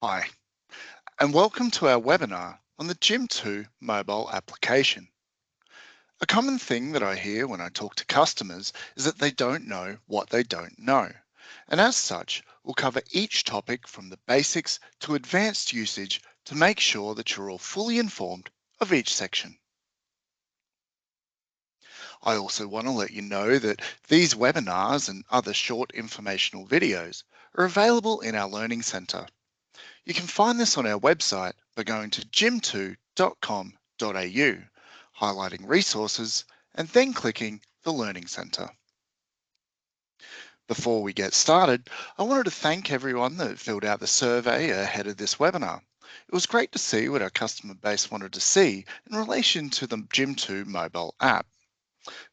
Hi, and welcome to our webinar on the Jim2 mobile application. A common thing that I hear when I talk to customers is that they don't know what they don't know. And as such, we'll cover each topic from the basics to advanced usage to make sure that you're all fully informed of each section. I also want to let you know that these webinars and other short informational videos are available in our Learning Centre. You can find this on our website by going to jim2.com.au, highlighting resources, and then clicking the Learning Centre. Before we get started, I wanted to thank everyone that filled out the survey ahead of this webinar. It was great to see what our customer base wanted to see in relation to the Jim2 mobile app.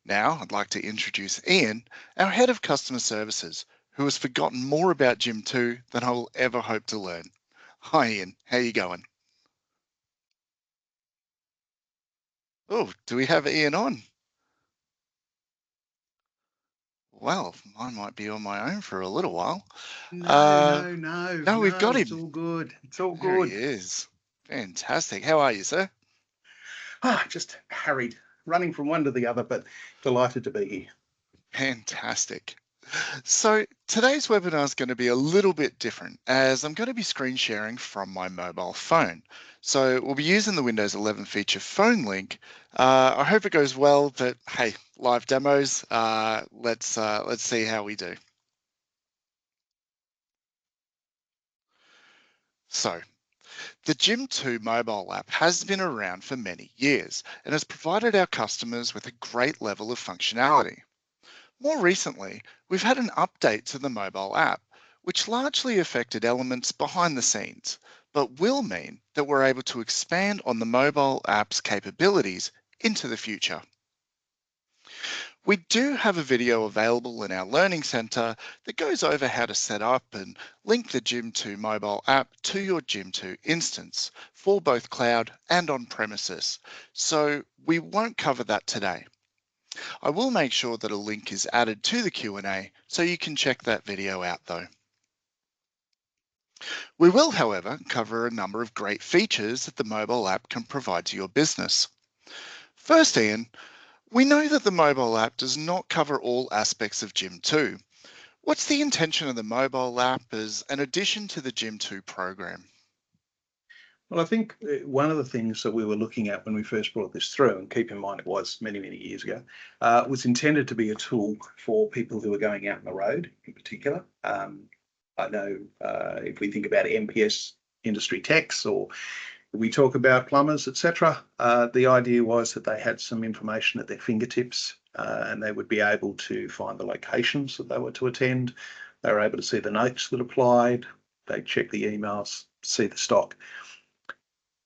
Now I'd like to introduce Ian, our Head of Customer Services, who has forgotten more about Jim2 than I will ever hope to learn. Hi Ian, how you going? Oh, do we have Ian on? Well, I might be on my own for a little while. No, Uh, no, no, no, we've no, got it's him. all good. It's all There he good. is. Fantastic. How are you, sir? Just harried, running from one to the other, but delighted to be here. Fantastic. So today's webinar is going to be a little bit different as I'm going to be screen sharing from my mobile phone. So we'll be using the Windows 11 feature phone link. I hope it goes well, but hey, live demos. Let's see how we do. So the Jim2 mobile app has been around for many years and has provided our customers with a great level of functionality. More recently, we've had an update to the mobile app, which largely affected elements behind the scenes, but will mean that we're able to expand on the mobile app's capabilities into the future. We do have a video available in our Learning Centre that goes over how to set up and link the Jim2 mobile app to your Jim2 instance for both cloud and on premises. So we won't cover that today. I will make sure that a link is added to the Q&A so you can check that video out though. We will, however, cover a number of great features that the mobile app can provide to your business. First, Ian, we know that the mobile app does not cover all aspects of Jim2. What's the intention of the mobile app as an addition to the Jim2 program? Well, I think one of the things that we were looking at when we first brought this through, and keep in mind it was many, many years ago, was intended to be a tool for people who are going out on the road in particular. I know if we think about MPS industry techs or we talk about plumbers, etc. The idea was that they had some information at their fingertips and they would be able to find the locations that they were to attend. They were able to see the notes that applied. They check the emails, see the stock.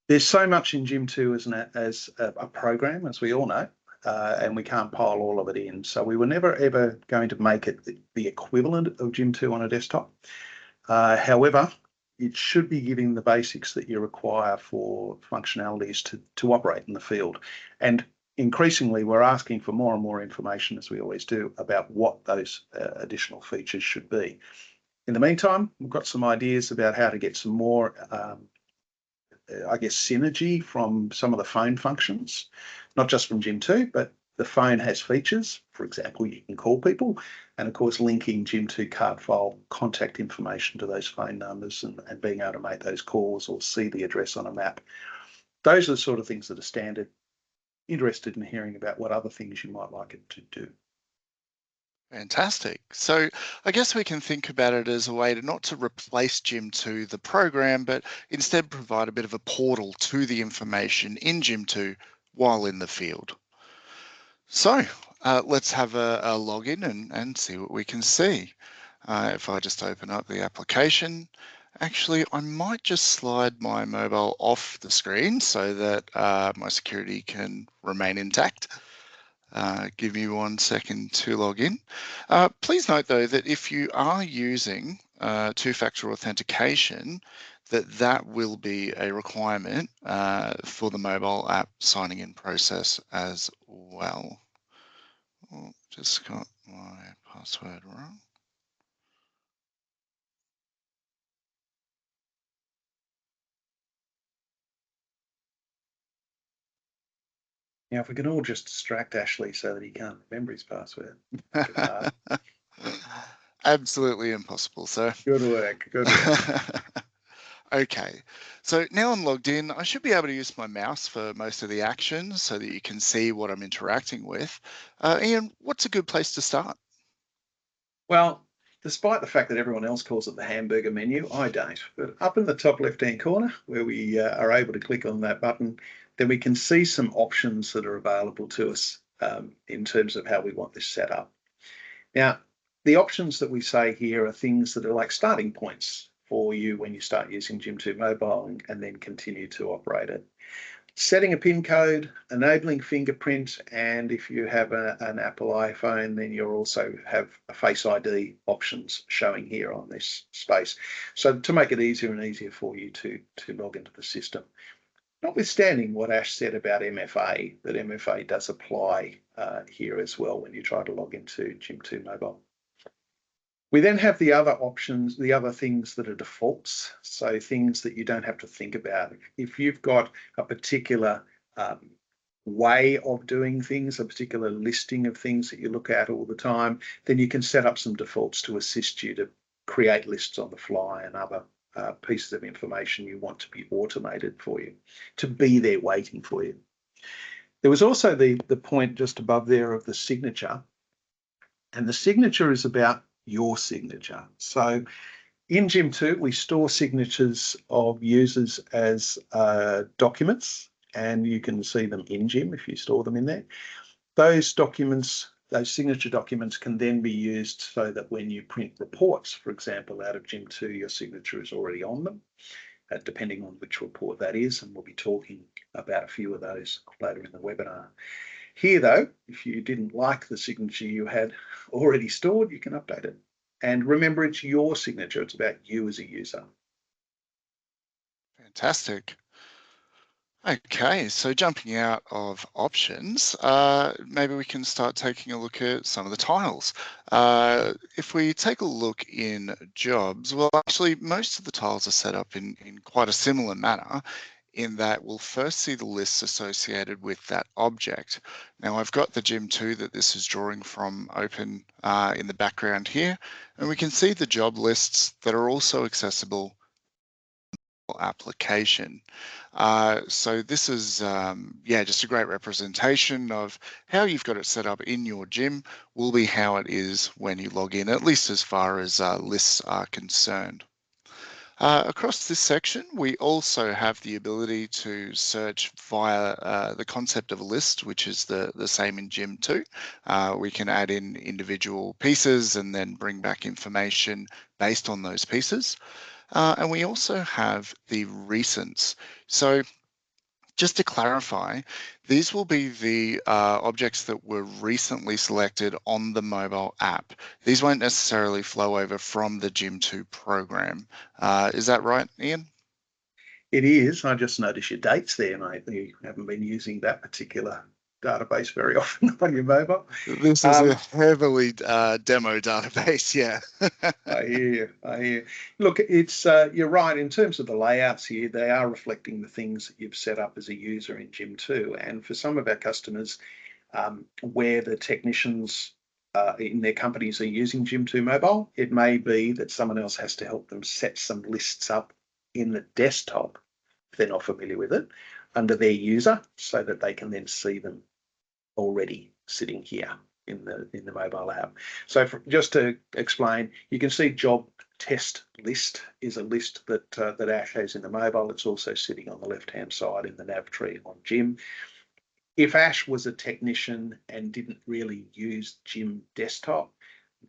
There's so much in Jim2 as a program, as we all know, and we can't pile all of it in. So we were never ever going to make it the equivalent of Jim2 on a desktop. However, it should be giving the basics that you require for functionalities to operate in the field. And increasingly, we're asking for more and more information, as we always do, about what those additional features should be. In the meantime, we've got some ideas about how to get some more, I guess, synergy from some of the phone functions, not just from Jim2, but the phone has features. For example, you can call people, and of course, linking Jim2 card file contact information to those phone numbers and being able to make those calls or see the address on a map. Those are the sort of things that are standard. Interested in hearing about what other things you might like it to do. Fantastic. So I guess we can think about it as a way to not to replace Jim2 the program, but instead provide a bit of a portal to the information in Jim2 while in the field. So let's have a login and see what we can see. If I just open up the application, actually, I might just slide my mobile off the screen so that my security can remain intact. Give me 1 second to log in. Please note though that if you are using two-factor authentication, that will be a requirement for the mobile app signing in process as well. Oh, just got my password wrong. Now, if we can all just distract Ashley so that he can't remember his password. Absolutely impossible, sir. Good work, good work. Okay, so now I'm logged in. I should be able to use my mouse for most of the actions so that you can see what I'm interacting with. Ian, what's a good place to start? Well, despite the fact that everyone else calls it the hamburger menu, I don't. But up in the top left-hand corner, where we are able to click on that button, then we can see some options that are available to us in terms of how we want this set up. Now, the options that we say here are things that are like starting points for you when you start using Jim2 Mobile and then continue to operate it. Setting a PIN code, enabling fingerprint, and if you have an Apple iPhone, then you'll also have a Face ID options showing here on this space. So to make it easier and easier for you to log into the system. Notwithstanding what Ash said about MFA, that MFA does apply here as well when you try to log into Jim2 Mobile. We then have the other options, the other things that are defaults. So things that you don't have to think about. If you've got a particular way of doing things, a particular listing of things that you look at all the time, then you can set up some defaults to assist you to create lists on the fly and other pieces of information you want to be automated for you, to be there waiting for you. There was also the point just above there of the signature. And the signature is about your signature. So in Jim2, we store signatures of users as documents, and you can see them in Jim if you store them in there. Those documents, those signature documents, can then be used so that when you print reports, for example, out of Jim2, your signature is already on them, depending on which report that is, and we'll be talking about a few of those later in the webinar. Here, though, if you didn't like the signature you had already stored, you can update it. And remember, it's your signature. It's about you as a user. Fantastic. Okay, so jumping out of options, maybe we can start taking a look at some of the tiles. If we take a look in jobs, well, actually, most of the tiles are set up in quite a similar manner, in that we'll first see the lists associated with that object. Now I've got the Jim2 that this is drawing from open in the background here, and we can see the job lists that are also accessible application. So this is, just a great representation of how you've got it set up in your Jim will be how it is when you log in, at least as far as lists are concerned. Across this section, we also have the ability to search via the concept of a list, which is the same in Jim2. We can add in individual pieces and then bring back information based on those pieces. And we also have the recents. So just to clarify, these will be the objects that were recently selected on the mobile app. These won't necessarily flow over from the Jim2 program. Is that right, Ian? It is. I just noticed your dates there, mate. You haven't been using that particular database very often on your mobile. This is a heavily demo database, yeah. I hear you. I hear you. Look, it's you're right. In terms of the layouts here, they are reflecting the things that you've set up as a user in Jim2. And for some of our customers, where the technicians in their companies are using Jim2 Mobile, it may be that someone else has to help them set some lists up in the desktop, if they're not familiar with it, under their user, so that they can then see them already sitting here in the mobile app. So just to explain, you can see job test list is a list that Ash has in the mobile. It's also sitting on the left-hand side in the nav tree on Jim. If Ash was a technician and didn't really use Jim desktop,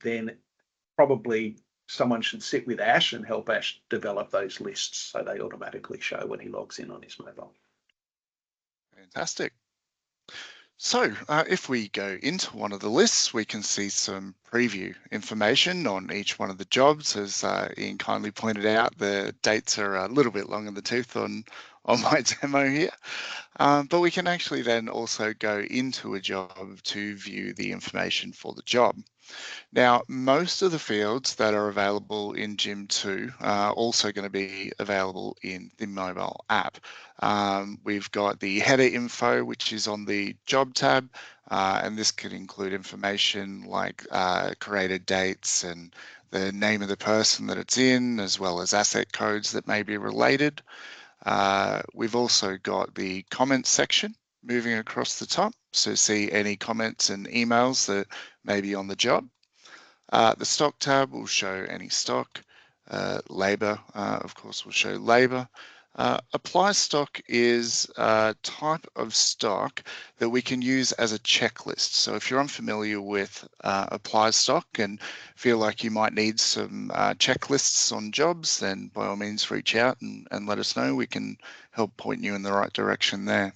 then probably someone should sit with Ash and help Ash develop those lists so they automatically show when he logs in on his mobile. Fantastic. So if we go into one of the lists, we can see some preview information on each one of the jobs. As Ian kindly pointed out, the dates are a little bit long in the tooth on on my demo here. But we can actually then also go into a job to view the information for the job. Now, most of the fields that are available in Jim2 are also going to be available in the mobile app. We've got the header info, which is on the job tab, and this could include information like created dates and the name of the person that it's in, as well as asset codes that may be related. We've also got the comments section moving across the top, so see any comments and emails that may be on the job. The stock tab will show any stock. Labor, of course, will show labor. Apply stock is a type of stock that we can use as a checklist. So if you're unfamiliar with apply stock and feel like you might need some checklists on jobs, then by all means reach out and let us know. We can help point you in the right direction there.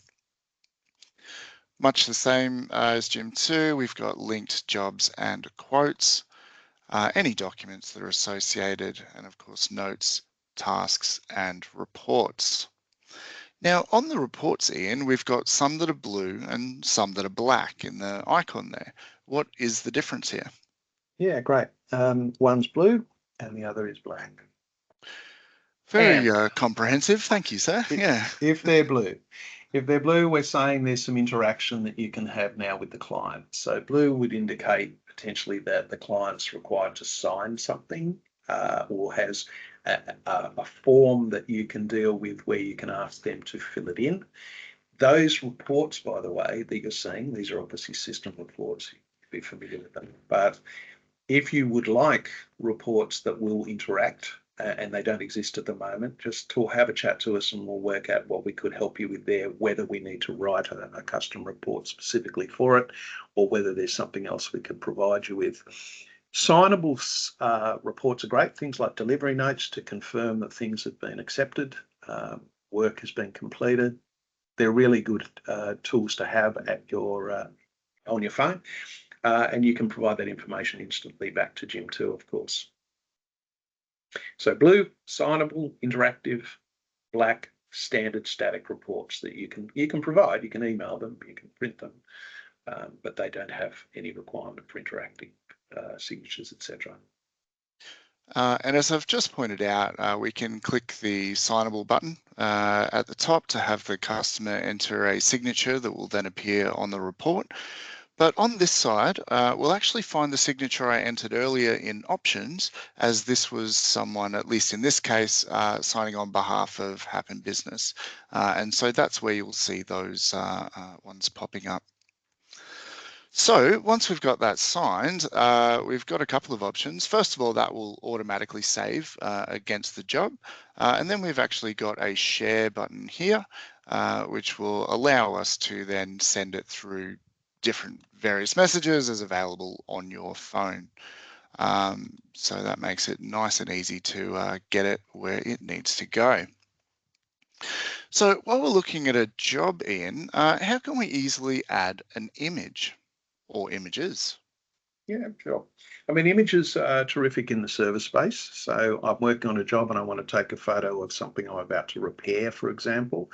Much the same as Jim2, we've got linked jobs and quotes. Any documents that are associated, and of course notes, tasks and reports. Now on the reports, Ian, we've got some that are blue and some that are black in the icon there. What is the difference here? Yeah, great. One's blue and the other is black. Very comprehensive, thank you, sir. If they're blue, we're saying there's some interaction that you can have now with the client. So blue would indicate potentially that the client's required to sign something or has a form that you can deal with where you can ask them to fill it in. Those reports, by the way, that you're seeing, these are obviously system reports. You'd be familiar with them. But if you would like reports that will interact, and they don't exist at the moment, just to have a chat to us and we'll work out what we could help you with there, whether we need to write a custom report specifically for it or whether there's something else we could provide you with. Signable reports are great, things like delivery notes to confirm that things have been accepted, work has been completed. They're really good tools to have at your on your phone, and you can provide that information instantly back to Jim2, of course. So blue, signable, interactive; black, standard static reports that you can provide. You can email them, you can print them, but they don't have any requirement for interacting signatures, etc. And as I've just pointed out, we can click the signable button at the top to have the customer enter a signature that will then appear on the report. But on this side, we'll actually find the signature I entered earlier in options, as this was someone, at least in this case, signing on behalf of Happen Business. And so that's where you'll see those ones popping up. So once we've got that signed, we've got a couple of options. First of all, that will automatically save against the job. And then we've actually got a share button here, which will allow us to then send it through different various messages as available on your phone. So that makes it nice and easy to get it where it needs to go. So while we're looking at a job, Ian, how can we easily add an image or images? Yeah, sure. I mean, images are terrific in the service space. So I'm working on a job and I want to take a photo of something I'm about to repair, for example.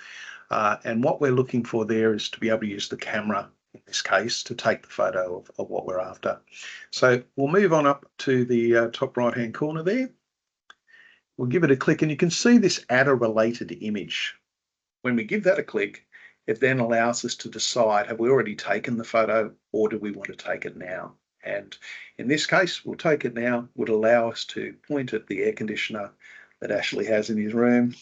And what we're looking for there is to be able to use the camera, in this case, to take the photo of what we're after. So we'll move on up to the top right-hand corner there. We'll give it a click and you can see this add a related image. When we give that a click, it then allows us to decide, have we already taken the photo or do we want to take it now? And in this case, we'll take it now, would allow us to point at the air conditioner that Ashley has in his room.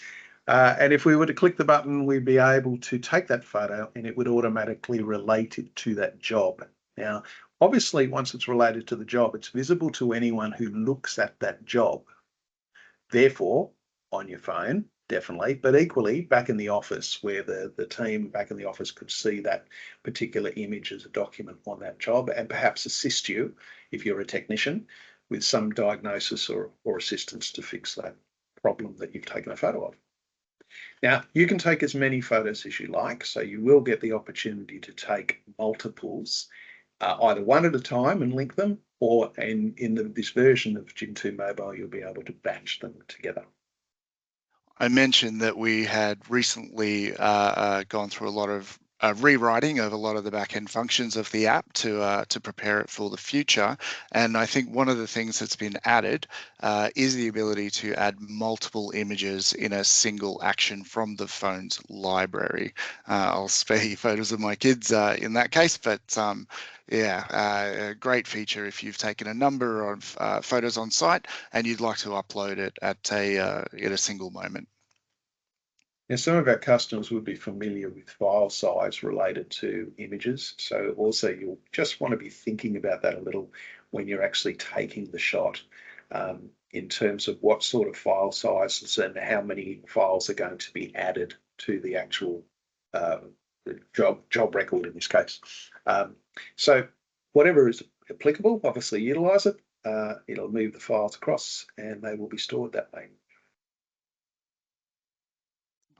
And if we were to click the button, we'd be able to take that photo and it would automatically relate it to that job. Now, obviously, once it's related to the job, it's visible to anyone who looks at that job. Therefore, on your phone, definitely, but equally back in the office where the team back in the office could see that particular image as a document on that job and perhaps assist you, if you're a technician, with some diagnosis or assistance to fix that problem that you've taken a photo of. Now, you can take as many photos as you like, so you will get the opportunity to take multiples, either one at a time and link them, or in this version of Jim2 Mobile, you'll be able to batch them together. I mentioned that we had recently gone through a lot of rewriting of a lot of the back-end functions of the app to prepare it for the future. And I think one of the things that's been added is the ability to add multiple images in a single action from the phone's library. I'll spare you photos of my kids in that case, but yeah, a great feature if you've taken a number of photos on site and you'd like to upload it at a single moment. Now, some of our customers would be familiar with file size related to images. So also you'll just want to be thinking about that a little when you're actually taking the shot, in terms of what sort of file sizes and how many files are going to be added to the actual job record in this case. So whatever is applicable, obviously utilize it. It'll move the files across and they will be stored that way.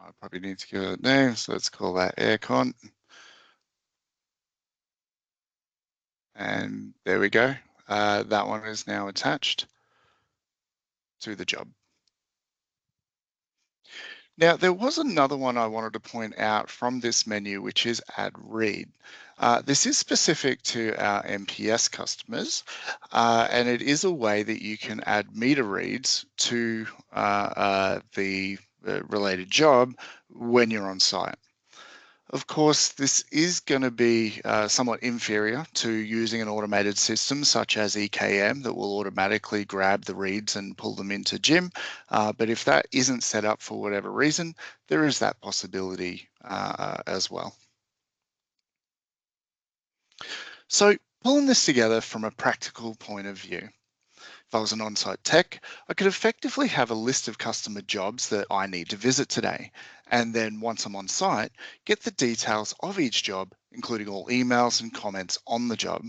I probably need to give it a name, so let's call that aircon. And there we go. That one is now attached to the job. Now, there was another one I wanted to point out from this menu, which is Add Read. This is specific to our MPS customers, and it is a way that you can add meter reads to the related job when you're on site. Of course, this is going to be somewhat inferior to using an automated system such as EKM that will automatically grab the reads and pull them into Jim. But if that isn't set up for whatever reason, there is that possibility as well. So pulling this together from a practical point of view, if I was an on-site tech, I could effectively have a list of customer jobs that I need to visit today. And then once I'm on site, get the details of each job, including all emails and comments on the job.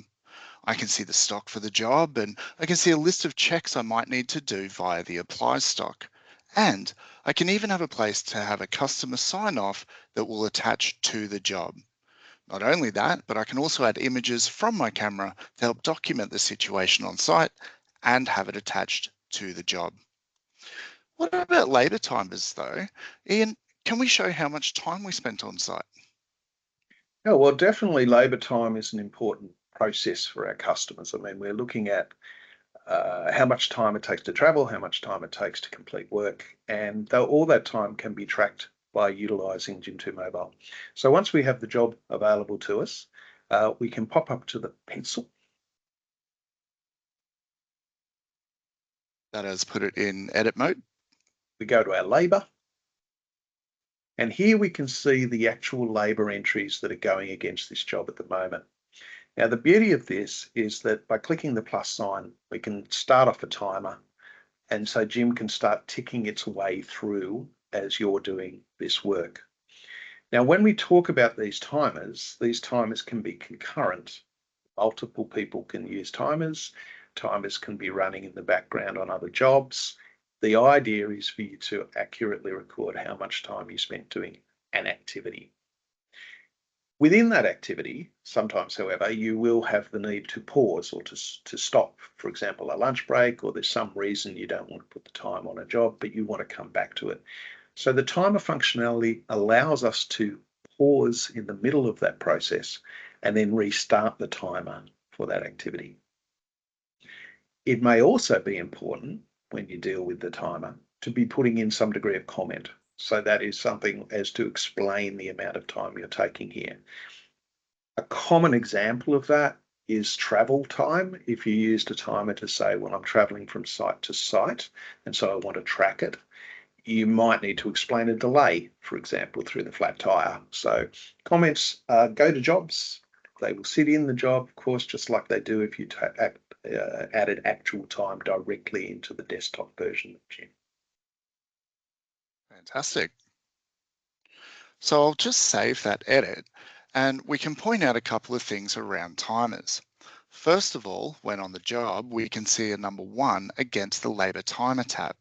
I can see the stock for the job, and I can see a list of checks I might need to do via the apply stock. And I can even have a place to have a customer sign off that will attach to the job. Not only that, but I can also add images from my camera to help document the situation on site and have it attached to the job. What about labour timers though? Ian, can we show how much time we spent on site? Yeah, well, definitely labour time is an important process for our customers. I mean, we're looking at how much time it takes to travel, how much time it takes to complete work, and all that time can be tracked by utilising Jim2 Mobile. So once we have the job available to us, we can pop up to the pencil. That is, put it in edit mode. We go to our labour, and here we can see the actual labour entries that are going against this job at the moment. Now, the beauty of this is that by clicking the plus sign, we can start off a timer, and so Jim can start ticking its way through as you're doing this work. Now, when we talk about these timers can be concurrent. Multiple people can use timers. Timers can be running in the background on other jobs. The idea is for you to accurately record how much time you spent doing an activity. Within that activity, sometimes, however, you will have the need to pause or to stop, for example, a lunch break, or there's some reason you don't want to put the time on a job, but you want to come back to it. So the timer functionality allows us to pause in the middle of that process and then restart the timer for that activity. It may also be important when you deal with the timer to be putting in some degree of comment. So that is something as to explain the amount of time you're taking here. A common example of that is travel time. If you used a timer to say, well, I'm traveling from site to site, and so I want to track it, you might need to explain a delay, for example, through the flat tire. So comments go to jobs. They will sit in the job, of course, just like they do if you added actual time directly into the desktop version of Jim. Fantastic. So I'll just save that edit and we can point out a couple of things around timers. First of all, when on the job, we can see a number 1 against the labour timer tab.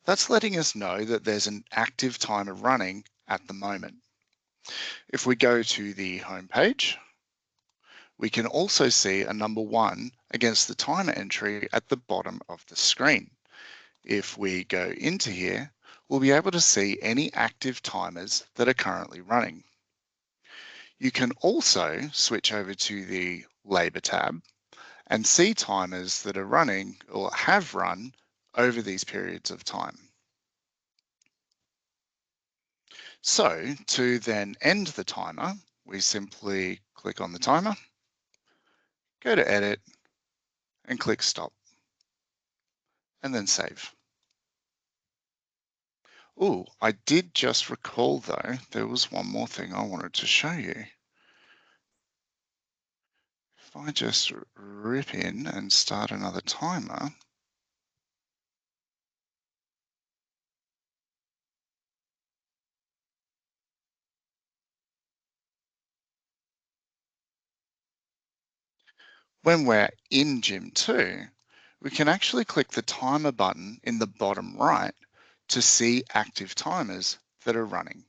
That's letting us know that there's an active timer running at the moment. If we go to the home page, we can also see a number 1 against the timer entry at the bottom of the screen. If we go into here, we'll be able to see any active timers that are currently running. You can also switch over to the Labor tab and see timers that are running or have run over these periods of time. So to then end the timer, we simply click on the timer, go to Edit and click Stop, and then Save. Oh, I did just recall though, there was one more thing I wanted to show you. If I just rip in and start another timer, when we're in Jim2, we can actually click the timer button in the bottom right to see active timers that are running.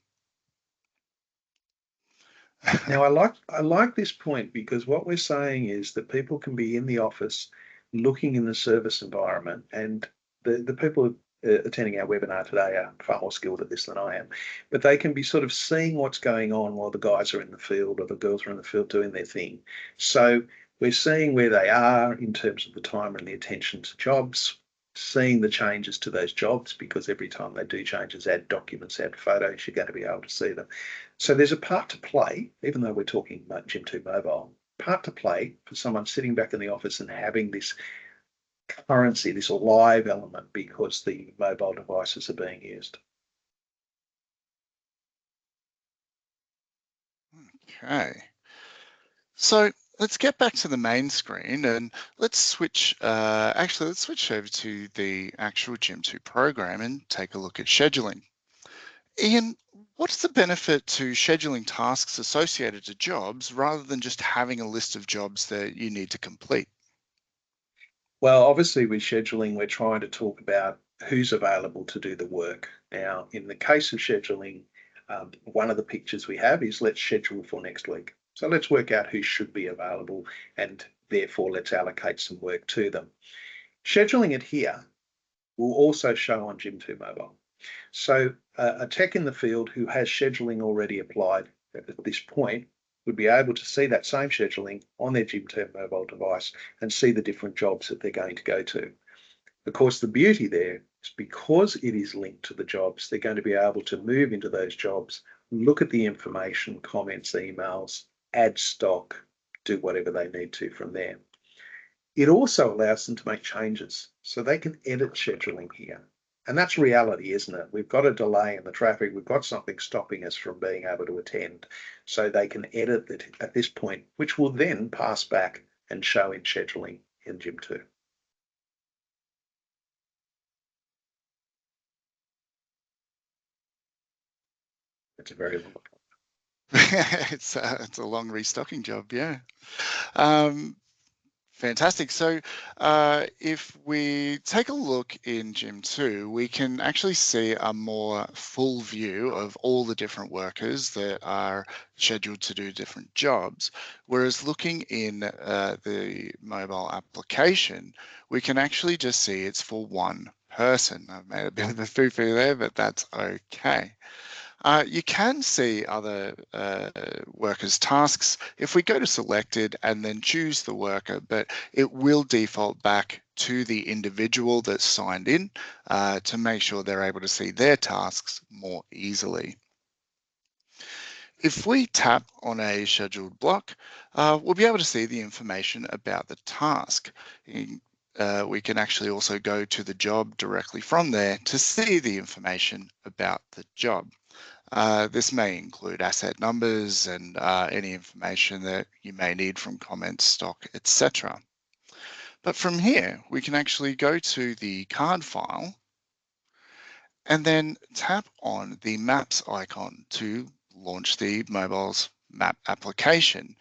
Now, I like this point because what we're saying is that people can be in the office looking in the service environment, and the people attending our webinar today are far more skilled at this than I am, but they can be sort of seeing what's going on while the guys are in the field or the girls are in the field doing their thing. So we're seeing where they are in terms of the timer and the attention to jobs, seeing the changes to those jobs, because every time they do changes, add documents, add photos, you're going to be able to see them. So there's a part to play, even though we're talking about Jim2 Mobile, part to play for someone sitting back in the office and having this currency, this live element, because the mobile devices are being used. Okay, so let's get back to the main screen and let's switch, let's switch over to the actual Jim2 program and take a look at scheduling. Ian, what's the benefit to scheduling tasks associated to jobs rather than just having a list of jobs that you need to complete? Well, obviously with scheduling, we're trying to talk about who's available to do the work. Now, in the case of scheduling, one of the pictures we have is let's schedule for next week. So let's work out who should be available, and therefore let's allocate some work to them. Scheduling it here will also show on Jim2 Mobile. So a tech in the field who has scheduling already applied at this point would be able to see that same scheduling on their Jim2 Mobile device and see the different jobs that they're going to go to. Of course, the beauty there is because it is linked to the jobs, they're going to be able to move into those jobs, look at the information, comments, emails, add stock, do whatever they need to from there. It also allows them to make changes, so they can edit scheduling here. And that's reality, isn't it? We've got a delay in the traffic. We've got something stopping us from being able to attend. So they can edit it at this point, which will then pass back and show in scheduling in Jim2. It's a very long It's a long restocking job, yeah. Um, Fantastic. So if we take a look in Jim2, we can actually see a more full view of all the different workers that are scheduled to do different jobs. Whereas looking in the mobile application, we can actually just see it's for one person. I've made a bit of a foo-foo there, but that's okay. You can see other workers' tasks if we go to selected and then choose the worker, but it will default back to the individual that's signed in to make sure they're able to see their tasks more easily. If we tap on a scheduled block, we'll be able to see the information about the task. We can actually also go to the job directly from there to see the information about the job. This may include asset numbers and any information that you may need from comments, stock, etc. But from here, we can actually go to the card file and then tap on the Maps icon to launch the mobile's map application.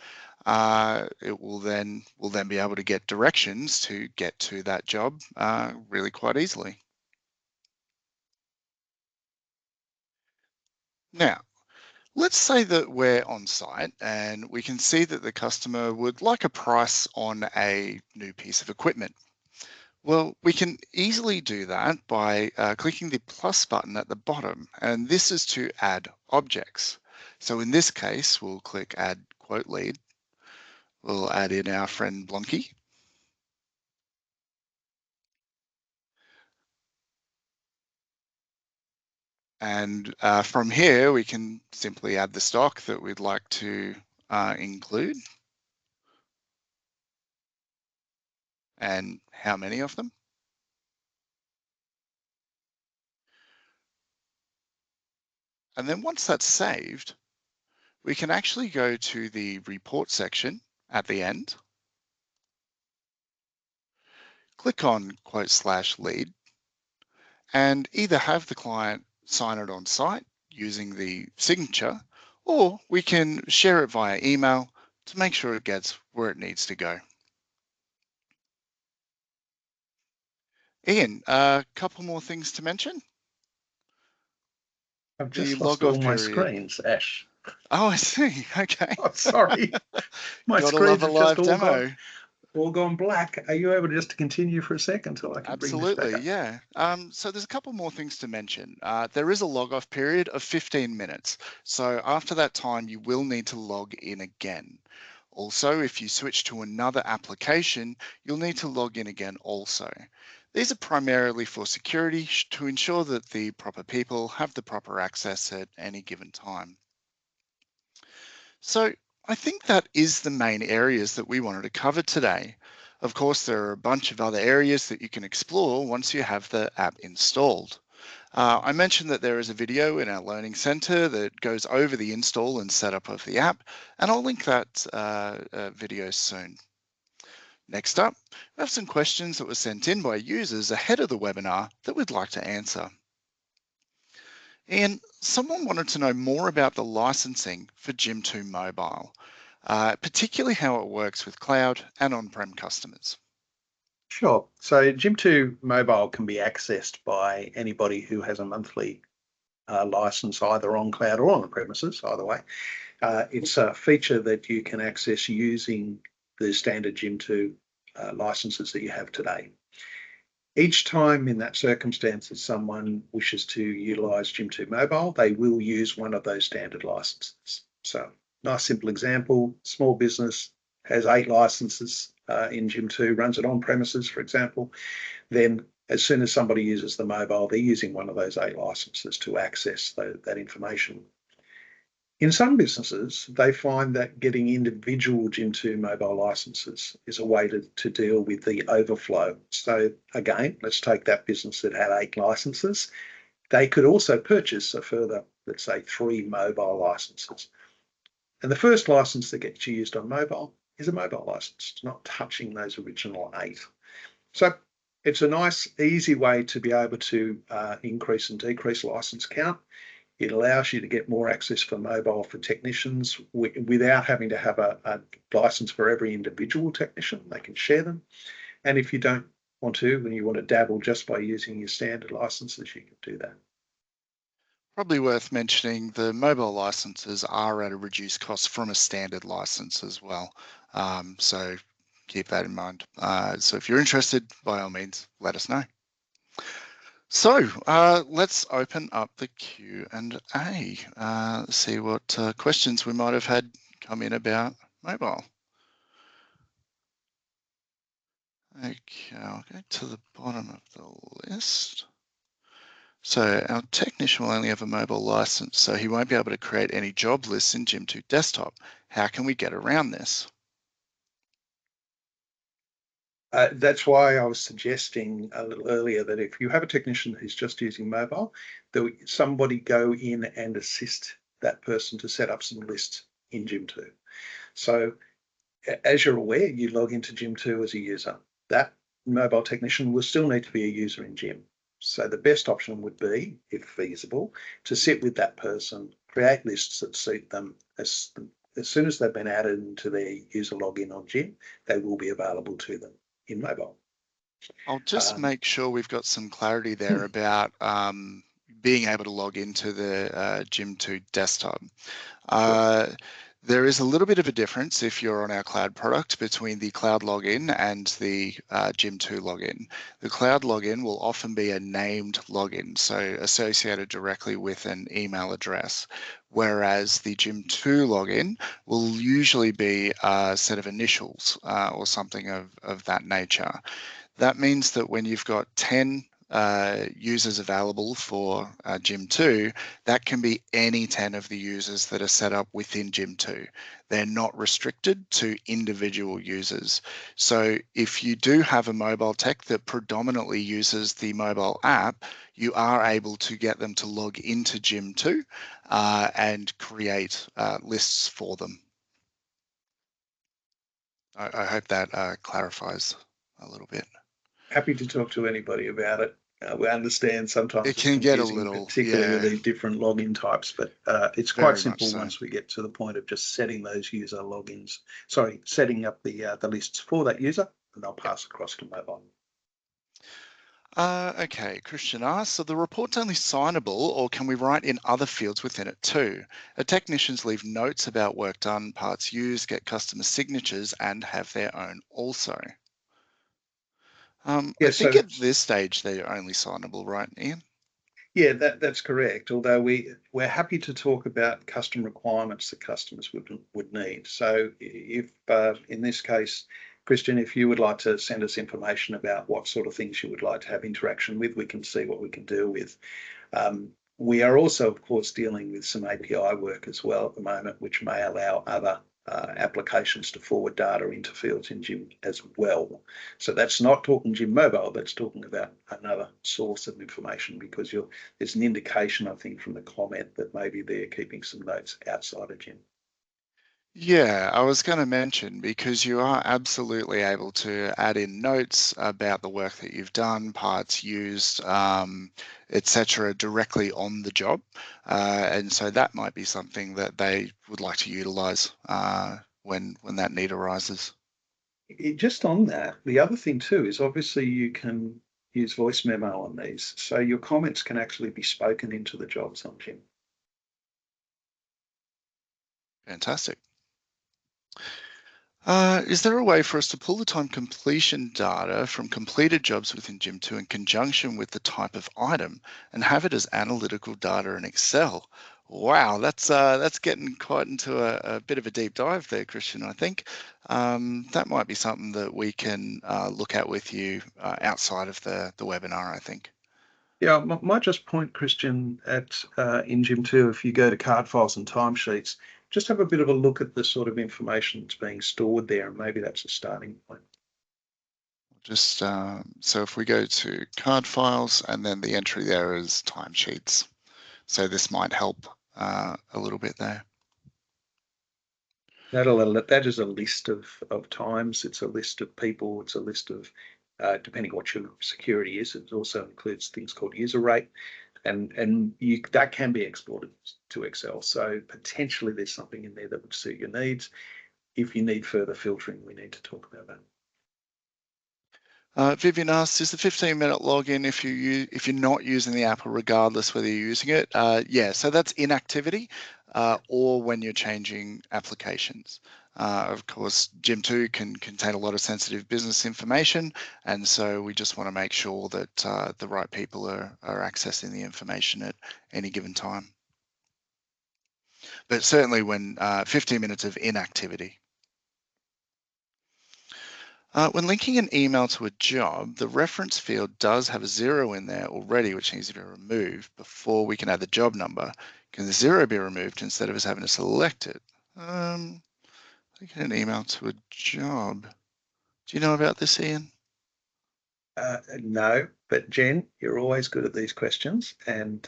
It will then be able to get directions to get to that job really quite easily. Now, let's say that we're on site and we can see that the customer would like a price on a new piece of equipment. Well, we can easily do that by clicking the plus button at the bottom, and this is to add objects. So in this case, we'll click Add Quote Lead. We'll add in our friend Blonky. And from here, we can simply add the stock that we'd like to include and how many of them. And then once that's saved, we can actually go to the report section at the end, click on quote/lead, and either have the client sign it on site using the signature, or we can share it via email to make sure it gets where it needs to go. Ian, a couple more things to mention. I've The just log lost all off my period. screens, Ash. Oh, I see. Okay. Oh, sorry. My Gotta love screens a have just live demo. all gone black. Are you able just to continue for a second until I can bring this back Absolutely, up? yeah. So there's a couple more things to mention. There is a log off period of 15 minutes. So after that time, you will need to log in again. Also, if you switch to another application, you'll need to log in again also. These are primarily for security to ensure that the proper people have the proper access at any given time. So I think that is the main areas that we wanted to cover today. Of course, there are a bunch of other areas that you can explore once you have the app installed. I mentioned that there is a video in our Learning Center that goes over the install and setup of the app, and I'll link that video soon. Next up, we have some questions that were sent in by users ahead of the webinar that we'd like to answer. And someone wanted to know more about the licensing for Jim2 Mobile, particularly how it works with cloud and on-prem customers. Sure. So Jim2 Mobile can be accessed by anybody who has a monthly license either on cloud or on the premises, either way. It's a feature that you can access using the standard Jim2 licenses that you have today. Each time in that circumstance that someone wishes to utilize Jim2 Mobile, they will use one of those standard licenses. So nice simple example, small business has 8 licenses in Jim2, runs it on premises, for example. Then as soon as somebody uses the mobile, they're using one of those 8 licenses to access that information. In some businesses, they find that getting individual Jim2 mobile licenses is a way to deal with the overflow. So again, let's take that business that had 8 licenses. They could also purchase a further, let's say, 3 mobile licenses. And the first license that gets used on mobile is a mobile license. It's not touching those original 8. So it's a nice, easy way to be able to increase and decrease license count. It allows you to get more access for mobile for technicians without having to have a license for every individual technician. They can share them. And if you don't want to, when you want to dabble just by using your standard licenses, you can do that. Probably worth mentioning the mobile licenses are at a reduced cost from a standard license as well. So keep that in mind. So if you're interested, by all means, let us know. So let's open up the Q&A. See what questions we might have had come in about mobile. Okay, I'll go to the bottom of the list. So our technician will only have a mobile license, so he won't be able to create any job lists in Jim2 Desktop. How can we get around this? That's why I was suggesting a little earlier that if you have a technician who's just using mobile, that somebody go in and assist that person to set up some lists in Jim2. So as you're aware, you log into Jim2 as a user. That mobile technician will still need to be a user in Jim. So the best option would be, if feasible, to sit with that person, create lists that suit them. As soon as they've been added into their user login on Jim, they will be available to them in mobile. I'll just make sure we've got some clarity there about being able to log into the Jim2 Desktop. Sure. There is a little bit of a difference if you're on our cloud product between the cloud login and the Jim2 login. The cloud login will often be a named login, so associated directly with an email address, whereas the Jim2 login will usually be a set of initials or something of that nature. That means that when you've got 10 users available for Jim2, that can be any 10 of the users that are set up within Jim2. They're not restricted to individual users. So if you do have a mobile tech that predominantly uses the mobile app, you are able to get them to log into Jim2 and create lists for them. I hope that clarifies a little bit. Happy to talk to anybody about it. We understand sometimes It it's can get a confusing, little, particularly with yeah, these different login types, but it's quite very much simple so. once we get to the point of just setting those user logins. Sorry, setting up the lists for that user, and they'll pass across to mobile. Okay, Christian asks, so the report's only signable, or can we write in other fields within it too? Technicians leave notes about work done, parts used, get customer signatures, and have their own also. I Yeah, think so at this stage they're only signable, right, Ian? yeah, that's correct. Although we're happy to talk about custom requirements that customers would need. So if in this case, Christian, if you would like to send us information about what sort of things you would like to have interaction with, we can see what we can do with. We are also, of course, dealing with some API work as well at the moment, which may allow other applications to forward data into fields in Jim as well. So that's not talking Jim Mobile, that's talking about another source of information, because there's an indication, I think, from the comment that maybe they're keeping some notes outside of Jim. Yeah, I was going to mention, because you are absolutely able to add in notes about the work that you've done, parts used, etc., directly on the job. And so that might be something that they would like to utilize when that need arises. Just on that, the other thing too is obviously you can use voice memo on these. So your comments can actually be spoken into the jobs on Jim. Fantastic. Is there a way for us to pull the time completion data from completed jobs within Jim2 in conjunction with the type of item and have it as analytical data in Excel? Wow, that's getting quite into a bit of a deep dive there, Christian, I think. That might be something that we can look at with you outside of the webinar, I think. Yeah, I might just point, Christian, at in Jim2, if you go to card files and timesheets, just have a bit of a look at the sort of information that's being stored there, and maybe that's a starting point. Just so if we go to card files and then the entry there is timesheets. So this might help a little bit there. That is a list of times. It's a list of people. It's a list of depending what your security is. It also includes things called user rate, and that can be exported to Excel. So potentially there's something in there that would suit your needs. If you need further filtering, we need to talk about that. Vivian asks, is the 15-minute login if you're not using the app, or regardless whether you're using it? Yeah, so that's inactivity or when you're changing applications. Of course, Jim2 can contain a lot of sensitive business information, and so we just want to make sure that the right people are accessing the information at any given time. But certainly when 15 minutes of inactivity. When linking an email to a job, the reference field does have a 0 in there already, which needs to be removed before we can add the job number. Can the 0 be removed instead of us having to select it? Linking an email to a job. Do you know about this, Ian? No, but Jen, you're always good at these questions, and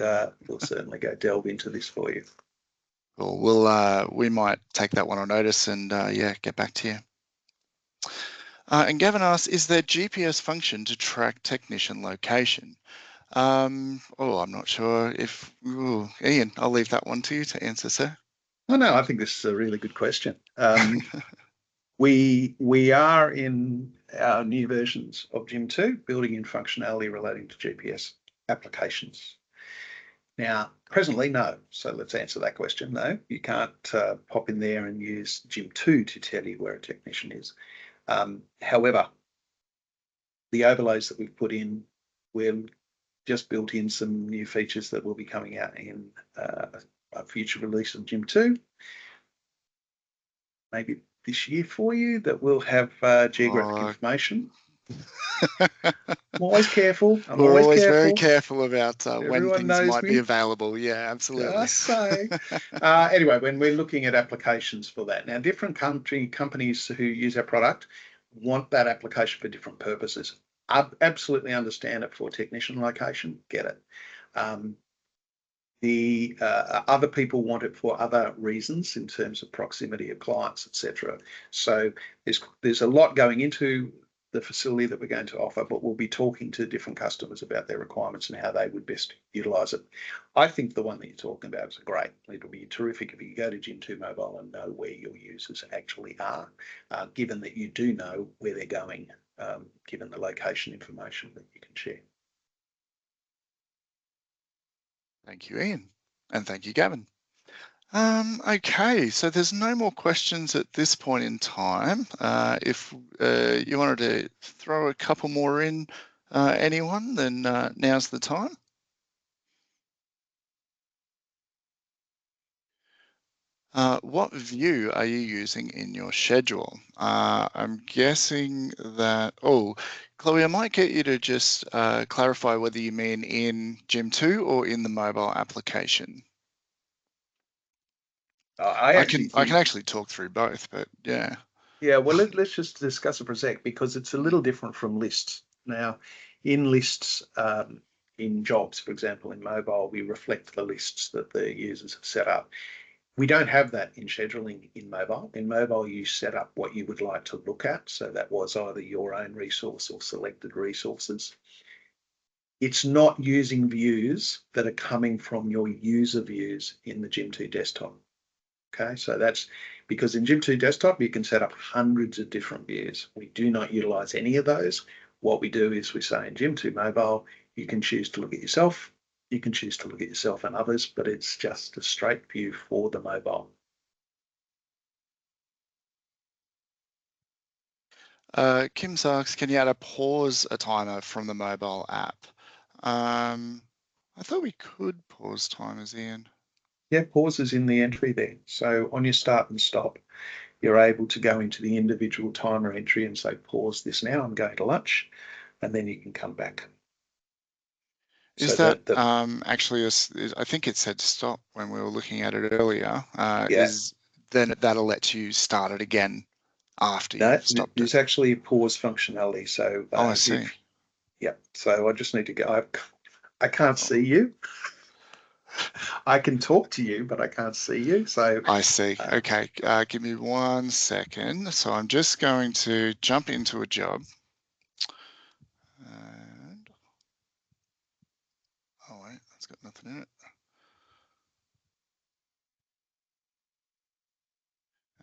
we'll certainly go delve into this for you. Well, we might take that one on notice and yeah, get back to you. And Gavin asks, is there GPS function to track technician location? I'm not sure if, Ian, I'll leave that one to you to answer, sir. Oh no, I think this is a really good question. We are in our new versions of Jim2 building in functionality relating to GPS applications. Now, presently, no. So let's answer that question. No, you can't pop in there and use Jim2 to tell you where a technician is. However, the overlays that we've put in, we've just built in some new features that will be coming out in a future release of Jim2, maybe this year for you, that will have geographic information. I'm always careful. We're always very careful about when Everyone things knows might be me. available. Yeah, absolutely. Just say. Anyway, when we're looking at applications for that, now different companies who use our product want that application for different purposes. I absolutely understand it for technician location, get it. The other people want it for other reasons in terms of proximity of clients, etc. So there's a lot going into the facility that we're going to offer, but we'll be talking to different customers about their requirements and how they would best utilize it. I think the one that you're talking about is great. It'll be terrific if you go to Jim2 Mobile and know where your users actually are, given that you do know where they're going, given the location information that you can share. Thank you, Ian. And thank you, Gavin. Okay, so there's no more questions at this point in time. If you wanted to throw a couple more in, anyone, then now's the time. What view are you using in your schedule? I'm guessing that, oh, Chloe, I might get you to just clarify whether you mean in Jim2 or in the mobile application. I can actually talk through both, but yeah. Yeah, well, let's just discuss it for a sec, because it's a little different from lists. Now, in lists, in jobs, for example, in mobile, we reflect the lists that the users have set up. We don't have that in scheduling in mobile. In mobile, you set up what you would like to look at. So that was either your own resource or selected resources. It's not using views that are coming from your user views in the Jim2 desktop. Okay, so that's because in Jim2 Desktop, you can set up hundreds of different views. We do not utilize any of those. What we do is we say in Jim2 Mobile, you can choose to look at yourself. You can choose to look at yourself and others, but it's just a straight view for the mobile. Kim asks, can you add a pause a timer from the mobile app? I thought we could pause timers, Ian. Yeah, pause is in the entry there. So on your start and stop, you're able to go into the individual timer entry and say, pause this now, I'm going to lunch, and then you can come back. Is that actually, I think it said stop when we were looking at it earlier. Yeah. Then that'll let you start it again after you've stopped it? There's actually a pause functionality. So oh, I see. Yeah, so I just need to go. I can't see you. I can talk to you, but I can't see you. So I see. Okay, give me 1 second. So I'm just going to jump into a job. And, oh wait, that's got nothing in it.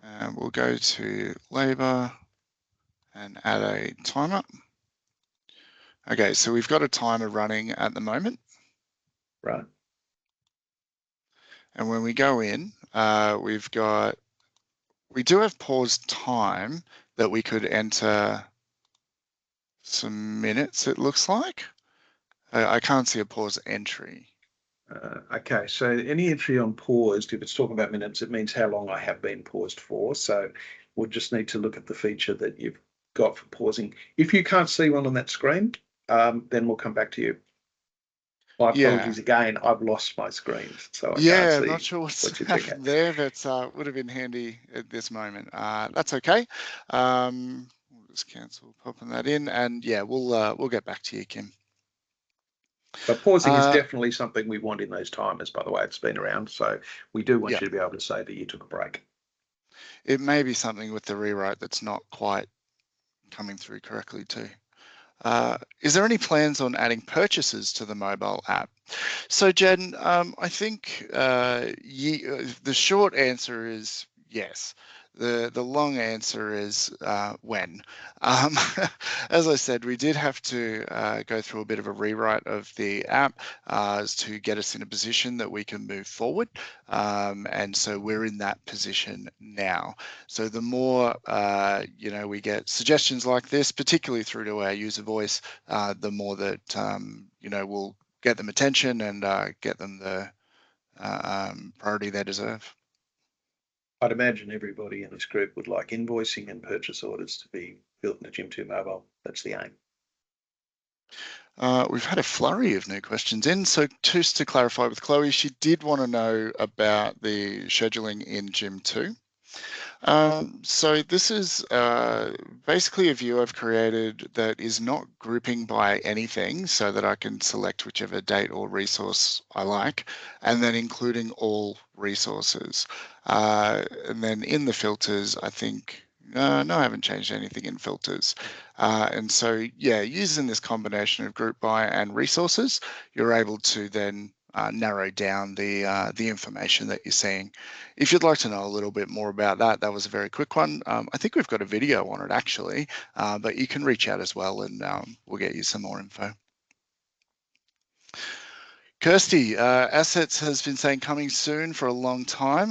And we'll go to labor and add a timer. Okay, so we've got a timer running at the moment. Right. And when we go in, we do have pause time that we could enter some minutes, it looks like. I can't see a pause entry. Okay, so any entry on paused, if it's talking about minutes, it means how long I have been paused for. So we'll just need to look at the feature that you've got for pausing. If you can't see one on that screen, then we'll come back to you. My apologies again, I've lost my screen, so I can't see. I'm not sure what's happened there, but would have been handy at this moment. That's okay. We'll just cancel popping that in, and yeah, we'll get back to you, Kim. But pausing is definitely something we want in those timers, by the way. It's been around, so we do want you to be able to say that you took a break. It may be something with the rewrite that's not quite coming through correctly too. Is there any plans on adding purchases to the mobile app? So Jen, I think the short answer is yes. The long answer is when. Um, as I said, we did have to go through a bit of a rewrite of the app to get us in a position that we can move forward. And so we're in that position now. So the more we get suggestions like this, particularly through to our user voice, the more that we'll get them attention and get them the priority they deserve. I'd imagine everybody in this group would like invoicing and purchase orders to be built into Jim2 Mobile. That's the aim. We've had a flurry of new questions in. So just to clarify with Chloe, she did want to know about the scheduling in Jim2. So this is basically a view I've created that is not grouping by anything so that I can select whichever date or resource I like, and then including all resources. And then in the filters, I think, no, I haven't changed anything in filters. And so, yeah, using this combination of group by and resources, you're able to then narrow down the information that you're seeing. If you'd like to know a little bit more about that, that was a very quick one. I think we've got a video on it actually, but you can reach out as well and we'll get you some more info. Kirsty, Assets has been saying coming soon for a long time.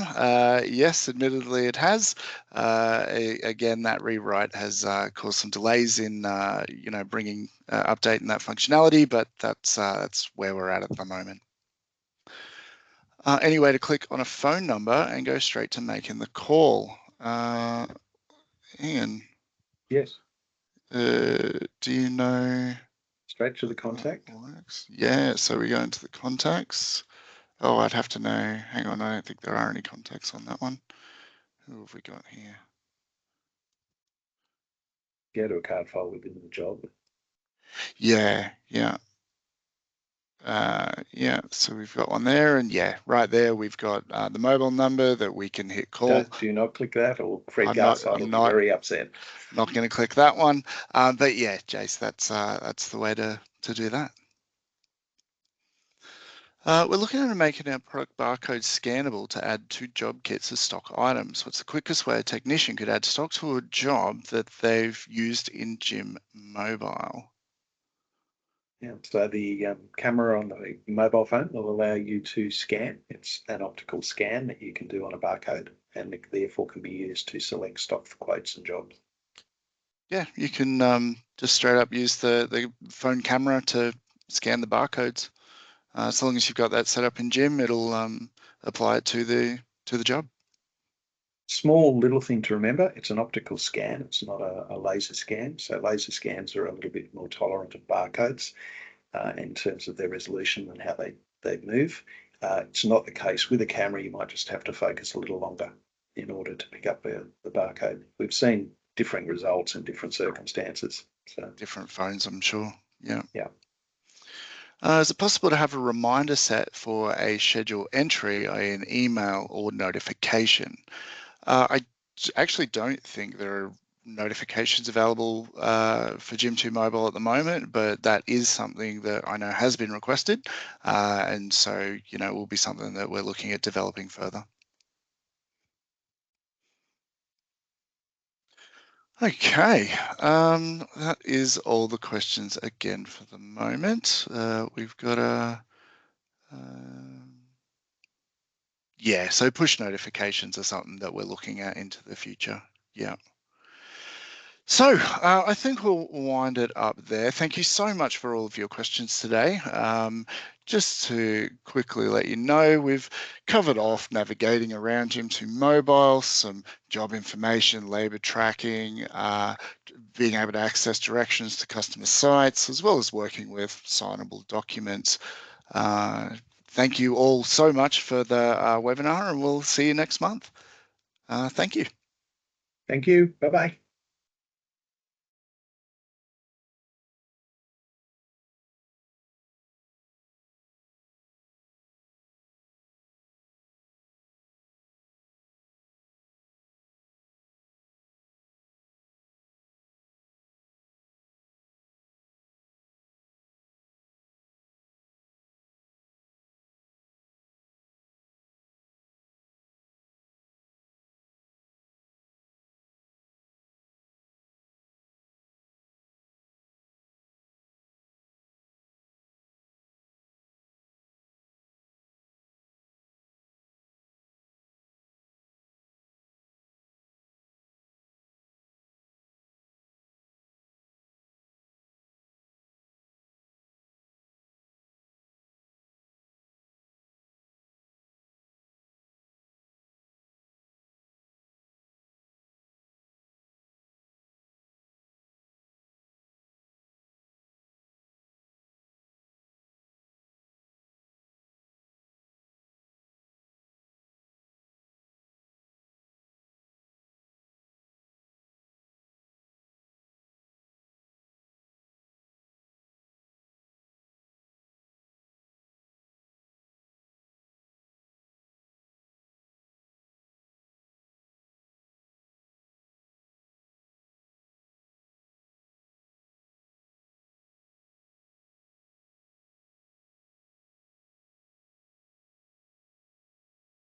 Yes, admittedly it has. Again, that rewrite has caused some delays in, bringing updating that functionality, but that's where we're at the moment. Any way to click on a phone number and go straight to making the call. Ian. Yes. Do you know? Straight to the contact. Works? Yeah, so we go into the contacts. Oh, I'd have to know. Hang on, I don't think there are any contacts on that one. Who have we got here? Go to a card file within the job. Yeah. Yeah, so we've got one there, and yeah, right there we've got the mobile number that we can hit call. Do not click that, or Fred I'm Garside will be very upset. Not going to click that one, but yeah, Jace, that's the way to do that. We're looking at making our product barcode scannable to add to job kits as stock items. What's the quickest way a technician could add stock to a job that they've used in Jim Mobile? Yeah, so the camera on the mobile phone will allow you to scan. It's an optical scan that you can do on a barcode, and it therefore can be used to select stock for quotes and jobs. Yeah, you can just straight up use the phone camera to scan the barcodes. As long as you've got that set up in Jim, it'll apply it to the job. Small little thing to remember, it's an optical scan, it's not a laser scan. So laser scans are a little bit more tolerant of barcodes in terms of their resolution and how they move. It's not the case with a camera. You might just have to focus a little longer in order to pick up the barcode. We've seen differing results in different circumstances. So different phones, I'm sure. Yeah. Yeah. Is it possible to have a reminder set for a schedule entry in email or notification? I actually don't think there are notifications available for Jim2 Mobile at the moment, but that is something that I know has been requested. And so, will be something that we're looking at developing further. Okay, that is all the questions again for the moment. We've got yeah, so push notifications are something that we're looking at into the future. Yeah. So I think we'll wind it up there. Thank you so much for all of your questions today. Just to quickly let you know, we've covered off navigating around Jim2 Mobile, some job information, labour tracking, being able to access directions to customer sites, as well as working with signable documents. Thank you all so much for the webinar, and we'll see you next month. Thank you. Thank you. Bye-bye.